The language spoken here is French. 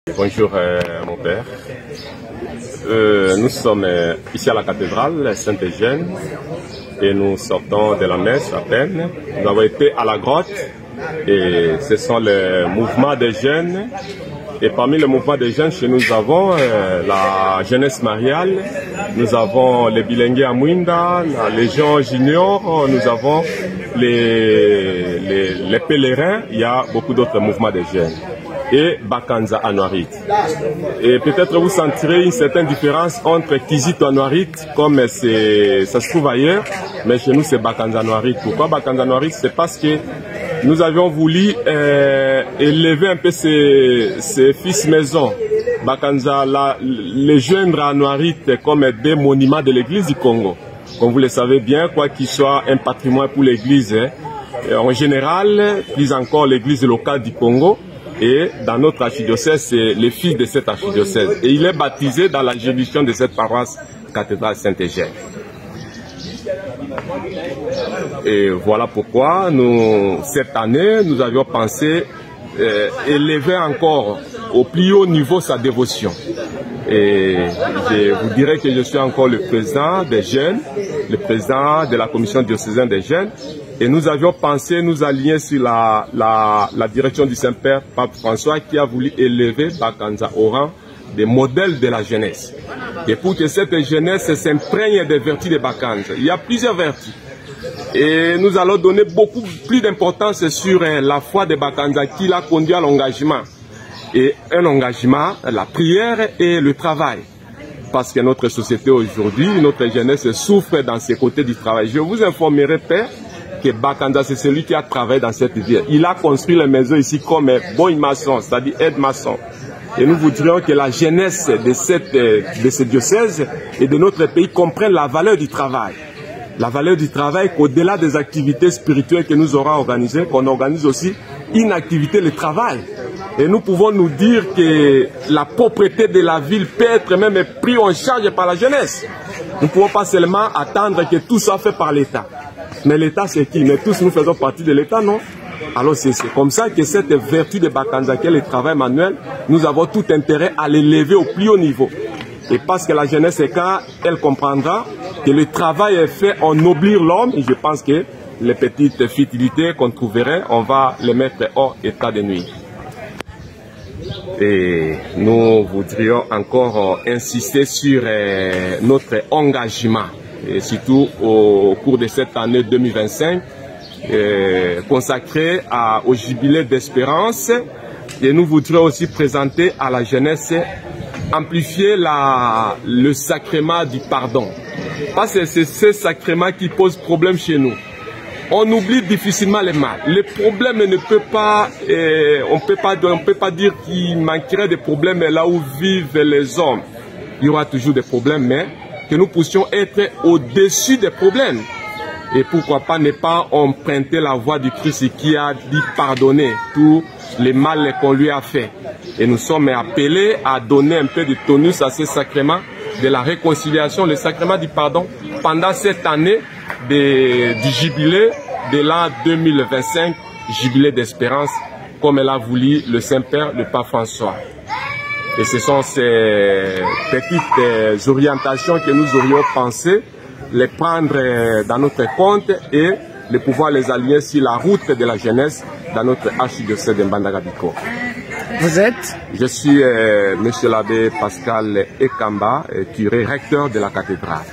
Bonjour mon père. Nous sommes ici à la cathédrale Saint-Eugène et nous sortons de la messe à peine. Nous avons été à la grotte et ce sont les mouvements des jeunes. Et parmi les mouvements des jeunes, chez nous avons la jeunesse mariale, nous avons les bilingues à Mouinda, la Légion Junior, nous avons les pèlerins, il y a beaucoup d'autres mouvements des jeunes. Et Bakanza Anouarit. Et peut-être vous sentirez une certaine différence entre Kizito Anouarit, comme ça se trouve ailleurs, mais chez nous c'est Bakanza Anouarit. Pourquoi Bakanza Anouarit? C'est parce que nous avions voulu élever un peu ces fils maison. Bakanza, les joindre à Anouarit comme des monuments de l'église du Congo. Comme vous le savez bien, quoi qu'il soit un patrimoine pour l'église, en général, plus encore l'église locale du Congo. Et dans notre archidiocèse, c'est les fils de cette archidiocèse. Et il est baptisé dans la juridiction de cette paroisse cathédrale Saint-Eugène. Et voilà pourquoi cette année, nous avions pensé élever encore au plus haut niveau sa dévotion. Et je vous dirais que je suis encore le président des jeunes, le président de la commission diocésaine des jeunes. Et nous avions pensé nous aligner sur la direction du Saint-Père Pape François qui a voulu élever Bakanza au rang des modèles de la jeunesse. Et pour que cette jeunesse s'imprègne des vertus de Bakanza, il y a plusieurs vertus. Et nous allons donner beaucoup plus d'importance sur la foi de Bakanza qui l'a conduit à l'engagement. Et un engagement, la prière et le travail. Parce que notre société aujourd'hui, notre jeunesse souffre dans ses côtés du travail. Je vous informerai, Père, que Bakanza, c'est celui qui a travaillé dans cette ville. Il a construit les maisons ici comme boy maçon, c'est-à-dire aide-maçon. Et nous voudrions que la jeunesse de ce diocèse et de notre pays comprenne la valeur du travail. La valeur du travail qu'au-delà des activités spirituelles que nous aurons organisées, qu'on organise aussi une activité, le travail. Et nous pouvons nous dire que la propriété de la ville peut être même prise en charge par la jeunesse. Nous ne pouvons pas seulement attendre que tout soit fait par l'État. Mais l'État, c'est qui? Mais tous nous faisons partie de l'État, non? Alors c'est comme ça que cette vertu de Bakanza, qui est le travail manuel, nous avons tout intérêt à l'élever au plus haut niveau. Et parce que la jeunesse, quand elle comprendra que le travail est fait, on oblige l'homme, et je pense que les petites futilités qu'on trouverait, on va les mettre hors état de nuit. Et nous voudrions encore insister sur notre engagement, et surtout au cours de cette année 2025, consacrée au jubilé d'espérance. Et nous voudrions aussi présenter à la jeunesse, amplifier le sacrement du pardon. Parce que c'est ce sacrement qui pose problème chez nous. On oublie difficilement les mal. Les problèmes ne peut pas, on peut pas dire qu'il manquerait de problèmes là où vivent les hommes. Il y aura toujours des problèmes, mais que nous puissions être au-dessus des problèmes. Et pourquoi pas ne pas emprunter la voie du Christ qui a dit pardonner tout le mal qu'on lui a fait. Et nous sommes appelés à donner un peu de tonus à ce sacrement de la réconciliation, le sacrement du pardon, pendant cette année du jubilé de l'an 2025, jubilé d'espérance, comme elle a voulu le Saint-Père, le Pape François. Et ce sont ces petites orientations que nous aurions pensé les prendre dans notre compte et de pouvoir les aligner sur la route de la jeunesse dans notre archidiocèse de Mbandaka-Bikoro. Vous êtes? Je suis monsieur l'abbé Pascal Ekamba, curé recteur de la cathédrale.